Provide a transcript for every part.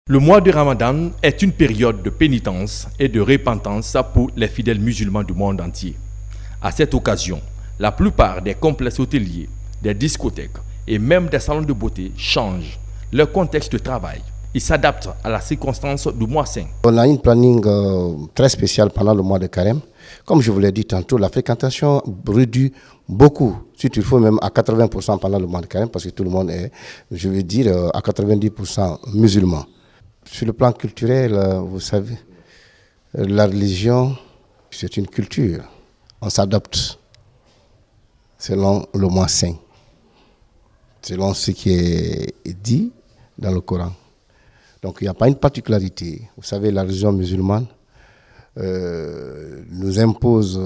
Le mois de Ramadan est une période de pénitence et de repentance pour les fidèles musulmans du monde entier. À cette occasion, la plupart des complexes hôteliers, des discothèques et même des salons de beauté changent leur contexte de travail. Ils s'adaptent à la circonstance du mois saint. On a une planning très spéciale pendant le mois de Carême. Comme je vous l'ai dit tantôt, la fréquentation réduit beaucoup, si il faut même à 80% pendant le mois de Carême, parce que tout le monde est, je veux dire, à 90% musulman. Sur le plan culturel, vous savez, la religion, c'est une culture. On s'adapte selon le mois saint, selon ce qui est dit dans le Coran. Donc il n'y a pas une particularité. Vous savez, la religion musulmane nous impose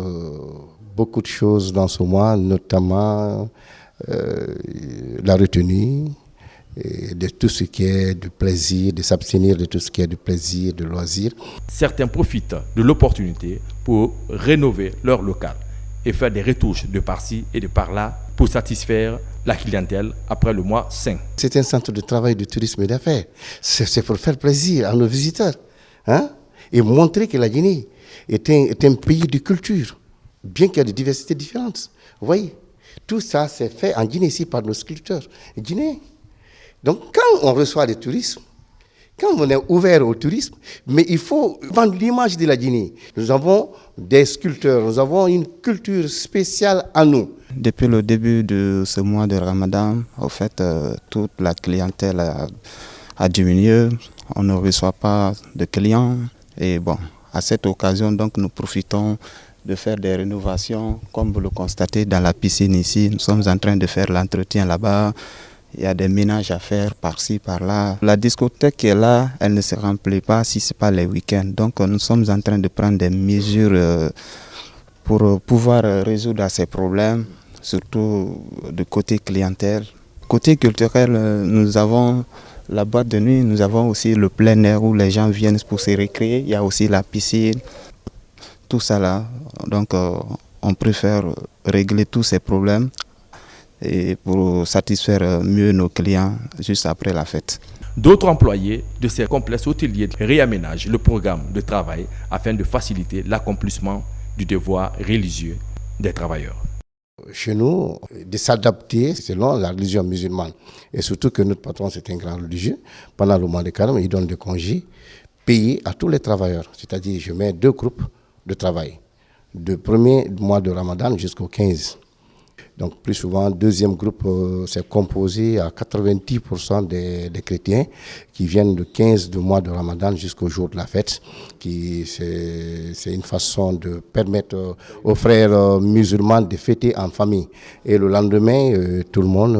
beaucoup de choses dans ce mois, notamment la retenue, et de tout ce qui est du plaisir, de s'abstenir de tout ce qui est du plaisir, de loisir. Certains profitent de l'opportunité pour rénover leur local et faire des retouches de par-ci et de par-là pour satisfaire la clientèle après le mois saint. C'est un centre de travail, de tourisme et d'affaires. C'est pour faire plaisir à nos visiteurs, hein, et montrer que la Guinée est un pays de culture, bien qu'il y ait des diversités différentes. Vous voyez, tout ça c'est fait en Guinée ici par nos sculpteurs guinéens. Donc quand on reçoit des touristes, quand on est ouvert au tourisme, mais il faut vendre l'image de la Guinée. Nous avons des sculpteurs, nous avons une culture spéciale à nous. Depuis le début de ce mois de Ramadan, en fait, toute la clientèle a diminué. On ne reçoit pas de clients. Et bon, à cette occasion, donc, nous profitons de faire des rénovations. Comme vous le constatez dans la piscine ici, nous sommes en train de faire l'entretien là-bas. Il y a des ménages à faire par-ci, par-là. La discothèque qui est là, elle ne se remplit pas si ce n'est pas les week-ends. Donc nous sommes en train de prendre des mesures pour pouvoir résoudre ces problèmes, surtout de côté clientèle. Côté culturel, nous avons la boîte de nuit, nous avons aussi le plein air où les gens viennent pour se récréer. Il y a aussi la piscine, tout ça là. Donc on préfère régler tous ces problèmes et pour satisfaire mieux nos clients juste après la fête. D'autres employés de ces complexes hôteliers réaménagent le programme de travail afin de faciliter l'accomplissement du devoir religieux des travailleurs. Chez nous, de s'adapter selon la religion musulmane. Et surtout que notre patron, c'est un grand religieux. Pendant le mois de Carême, il donne des congés payés à tous les travailleurs. C'est-à-dire, je mets 2 groupes de travail. Du premier mois de Ramadan jusqu'au 15. Donc plus souvent, deuxième groupe, c'est composé à 90% des chrétiens qui viennent du 15 du mois de Ramadan jusqu'au jour de la fête. C'est une façon de permettre aux frères musulmans de fêter en famille. Et le lendemain, tout le monde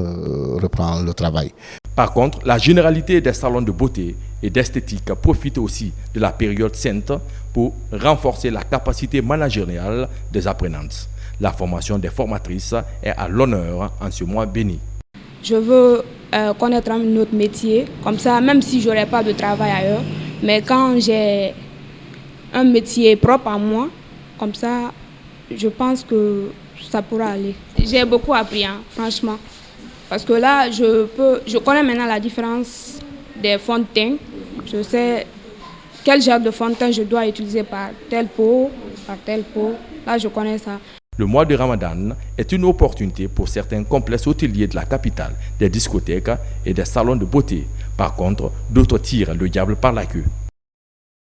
reprend le travail. Par contre, la généralité des salons de beauté et d'esthétique profite aussi de la période sainte pour renforcer la capacité managériale des apprenantes. La formation des formatrices est à l'honneur en ce mois béni. Je veux connaître un autre métier, comme ça, même si je n'aurai pas de travail ailleurs, mais quand j'ai un métier propre à moi, comme ça, je pense que ça pourra aller. J'ai beaucoup appris, franchement, parce que là, je connais maintenant la différence des fonds de teint. Je sais quel genre de fond de teint je dois utiliser par telle peau, par telle peau. Là, je connais ça. Le mois de Ramadan est une opportunité pour certains complexes hôteliers de la capitale, des discothèques et des salons de beauté. Par contre, d'autres tirent le diable par la queue.